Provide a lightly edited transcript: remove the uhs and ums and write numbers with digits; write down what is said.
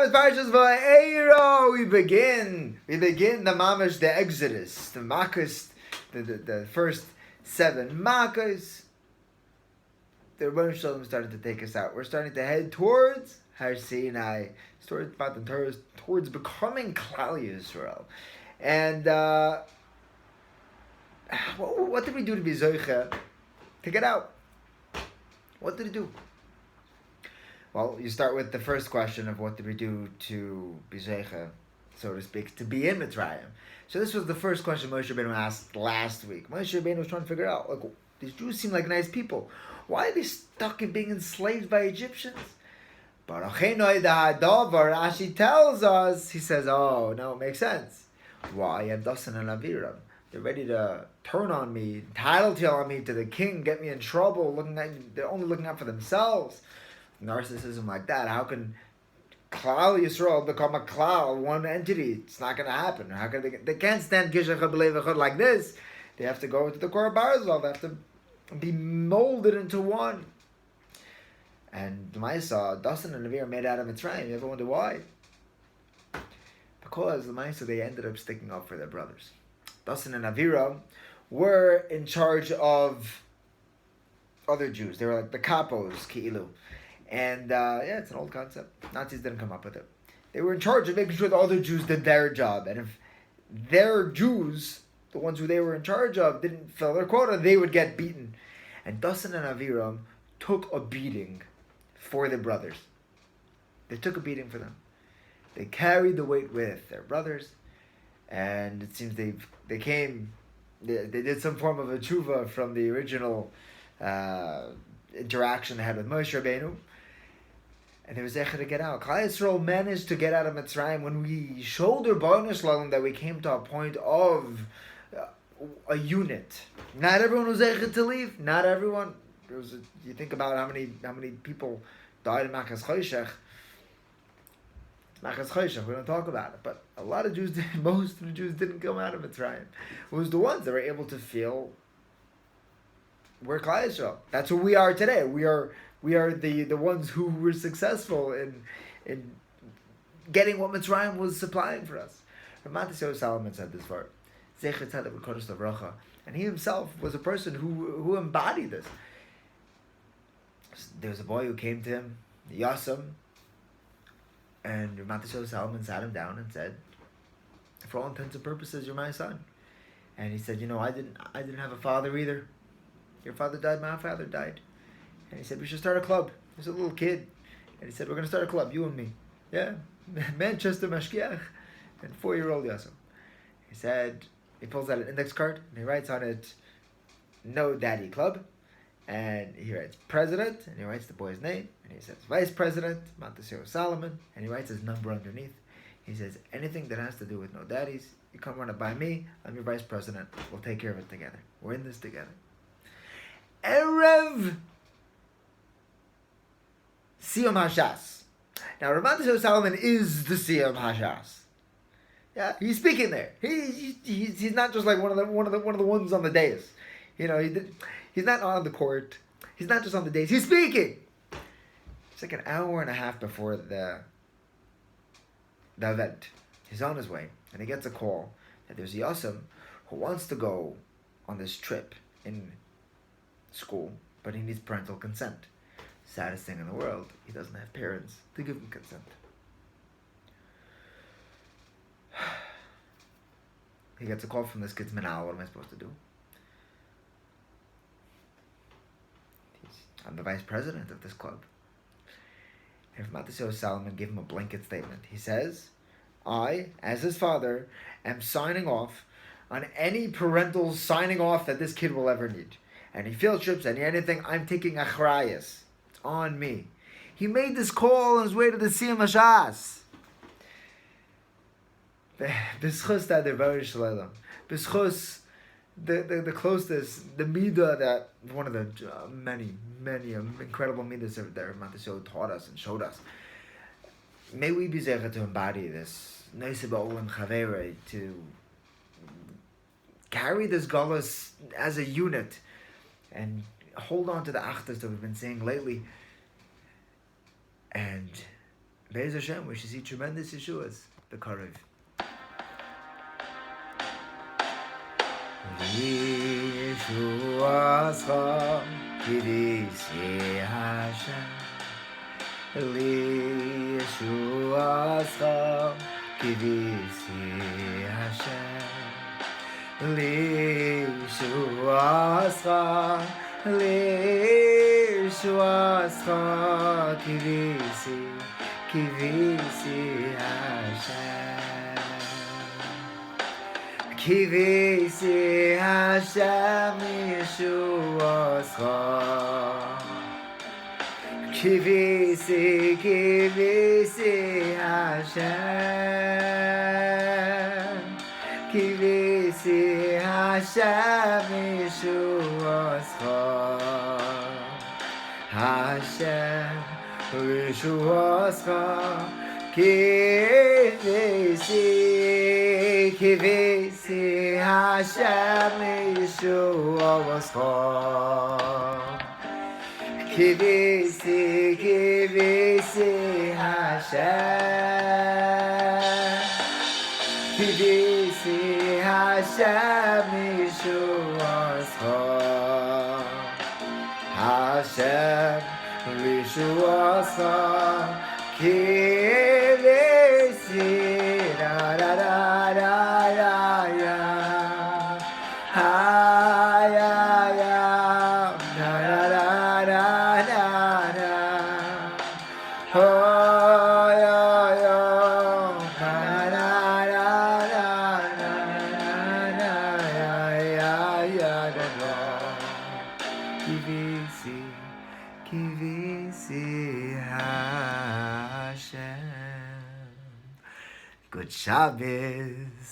with Parsha Vaeira. We begin the mamash, the Exodus, the makas, the first 7 makas. The Rebbeinu Shalom started to take us out. We're starting to head towards Har Sinai, towards becoming Klal Yisrael. And what did we do to be Zoicha to get out? What did it do? Well, you start with the first question of what did we do to be Zoicha, so to speak, to be in Mitzrayim. So this was the first question Moshe Rabbeinu asked last week. Moshe Rabbeinu was trying to figure out, like, these Jews seem like nice people. Why are they stuck in being enslaved by Egyptians? But Rashi tells us, he says, oh, no, it makes sense. Why? Dasan and Aviram. They're ready to turn on me, tattletale on me to the king, get me in trouble. They're only looking out for themselves. Narcissism like that. How can Klal Yisrael become a Klal, one entity? It's not going to happen. How can they can't stand Gishach B'Levachot like this. They have to go into the Korah Barzal. They have to be molded into one. And the Maisa, Dasan and Avir made out of Mitzrayim. You ever wonder why? Because the Maisa, they ended up sticking up for their brothers. Dasan and Avira were in charge of other Jews. They were like the kapos, ki'ilu. And it's an old concept. Nazis didn't come up with it. They were in charge of making sure the other Jews did their job. And if their Jews, the ones who they were in charge of, didn't fill their quota, they would get beaten. And Dasan and Aviram took a beating for their brothers. They took a beating for them. They carried the weight with their brothers. And it seems they did some form of a tshuva from the original interaction they had with Moshe Rabbeinu. And they were zecher to get out. Klal Yisrael managed to get out of Mitzrayim when we showed our bonus shalom that we came to a point of a unit. Not everyone was zecher to leave. Not everyone. You think about how many people died in Machas Choshech. Machas Choshech, we don't talk about it. But a lot of Jews, most of the Jews didn't come out of Mitzrayim. It was the ones that were able to feel we're Klal Yisrael. That's who we are today. We are the ones who were successful in getting what Mitzrayim was supplying for us. Ramat Solomon said this Vort. And he himself was a person who embodied this. There was a boy who came to him, Yasam, and Ramat Solomon sat him down and said, for all intents and purposes, you're my son. And he said, I didn't have a father either. Your father died, my father died. And he said, we should start a club. There's a little kid. And he said, we're going to start a club, you and me. Yeah, Manchester Mashkiach. And 4-year-old Yasam. He said, he pulls out an index card, and he writes on it, No Daddy Club. And he writes president, and he writes the boy's name. And he says, vice president, Montasio Solomon. And he writes his number underneath. He says, anything that has to do with no daddies, you come run it by me. I'm your vice president. We'll take care of it together. We're in this together. Erev Siyam Hashas. Now, Ramat Solomon is the Siyam Hashas. Yeah, he's speaking there. He's not just like one of the ones on the dais. He's not on the court. He's not just on the dais. He's speaking. It's like an hour and a half before the event. He's on his way, and he gets a call that there's Yasam who wants to go on this trip in school, but he needs parental consent. Saddest thing in the world, he doesn't have parents to give him consent. He gets a call from this kid's manal. What am I supposed to do? I'm the vice president of this club. And Ramat Solomon gave him a blanket statement. He says, I, as his father, am signing off on any parental signing off that this kid will ever need. Any field trips, anything, I'm taking achrayas. It's on me. He made this call on his way to the Siyam Hashas. B'schus that devar shlelam. B'schus the closest, the midah that one of the many incredible midas that Ramat taught us and showed us. May we be zecher to embody this Neiseh Ba'olam Chaveirei, to carry this galus as a unit and hold on to the achdus that we've been saying lately, and Be'ez Hashem, we should see tremendous Yeshuas. The Karev. Li Yeshuascha Kivisi Hashem. Li Yeshuascha Kivisi Hashem. Li Yeshuascha Kivisi Hashem. Kivisi Hashem Yeshuascha. Kivisi Hashem. Kivisi Hashem Yeshuascha. Hashem Yeshuascha. Kivisi Hashem Yeshuascha. Kivisi Hashem. Kivisi Hashem Yeshuascha. Hashem Yeshuascha. Kivisi da da da da da ya. Ha ya ya da da da da da da. Oh ya ya da da da da da da ya ya ya da da. Kivisi Hashem. Good Shabbos.